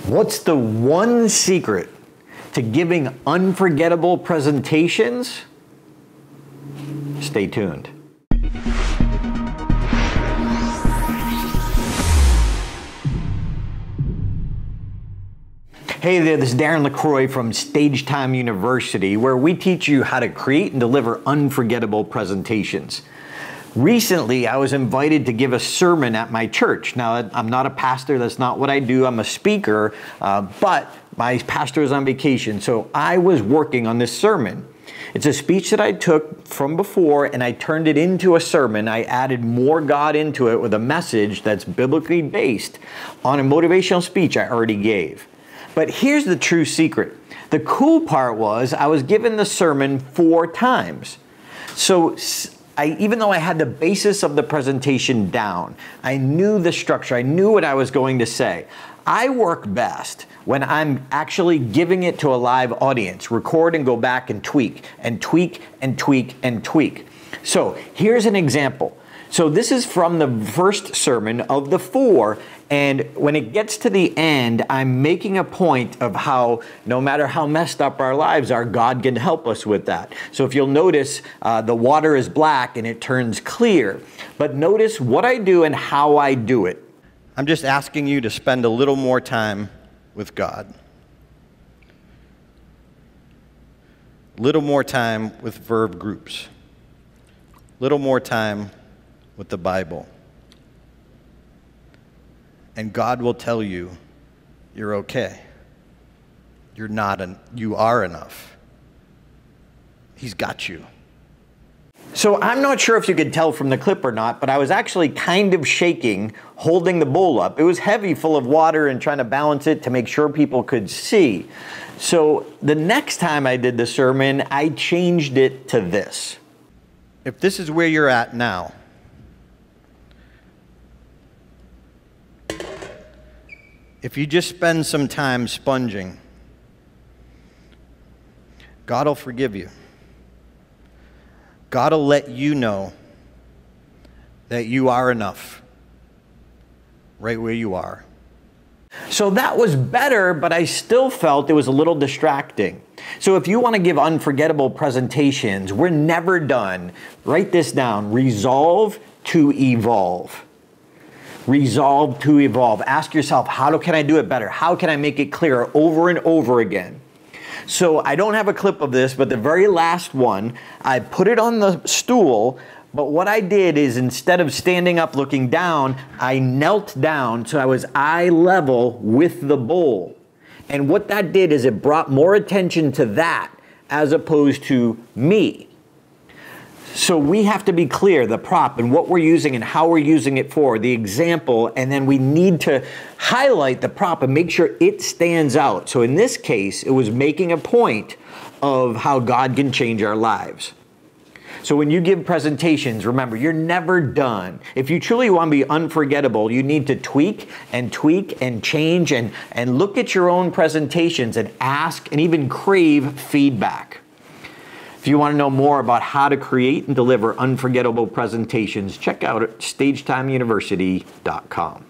What's the one secret to giving unforgettable presentations? Stay tuned. Hey there, this is Darren LaCroix from Stage Time University, where we teach you how to create and deliver unforgettable presentations. Recently, I was invited to give a sermon at my church. Now, I'm not a pastor, that's not what I do, I'm a speaker, but my pastor is on vacation, so I was working on this sermon. It's a speech that I took from before and I turned it into a sermon. I added more God into it with a message that's biblically based on a motivational speech I already gave. But here's the true secret. The cool part was I was given the sermon 4 times. So even though I had the basis of the presentation down, I knew the structure, I knew what I was going to say. I work best when I'm actually giving it to a live audience, record and go back and tweak and tweak and tweak and tweak. So here's an example. So this is from the first sermon of the 4, and when it gets to the end, I'm making a point of how no matter how messed up our lives are, God can help us with that. So if you'll notice, the water is black and it turns clear. But notice what I do and how I do it. I'm just asking you to spend a little more time with God. A little more time with verb groups. A little more time with the Bible. And God will tell you, you're okay. You are enough. He's got you. So I'm not sure if you could tell from the clip or not, but I was actually kind of shaking, holding the bowl up. It was heavy, full of water, and trying to balance it to make sure people could see. So the next time I did the sermon, I changed it to this. If this is where you're at now, if you just spend some time sponging, God will forgive you. God will let you know that you are enough right where you are. So that was better, but I still felt it was a little distracting. So if you want to give unforgettable presentations, we're never done. Write this down. Resolve to evolve. Resolve to evolve. Ask yourself, how can I do it better? How can I make it clearer over and over again? So I don't have a clip of this, but the very last one, I put it on the stool, but what I did is instead of standing up looking down, I knelt down so I was eye level with the bowl. And what that did is it brought more attention to that as opposed to me. So we have to be clear, the prop and what we're using and how we're using it for, the example, and then we need to highlight the prop and make sure it stands out. So in this case, it was making a point of how God can change our lives. So when you give presentations, remember, you're never done. If you truly want to be unforgettable, you need to tweak and change and look at your own presentations and ask and even crave feedback. If you want to know more about how to create and deliver unforgettable presentations, check out StagetimeUniversity.com.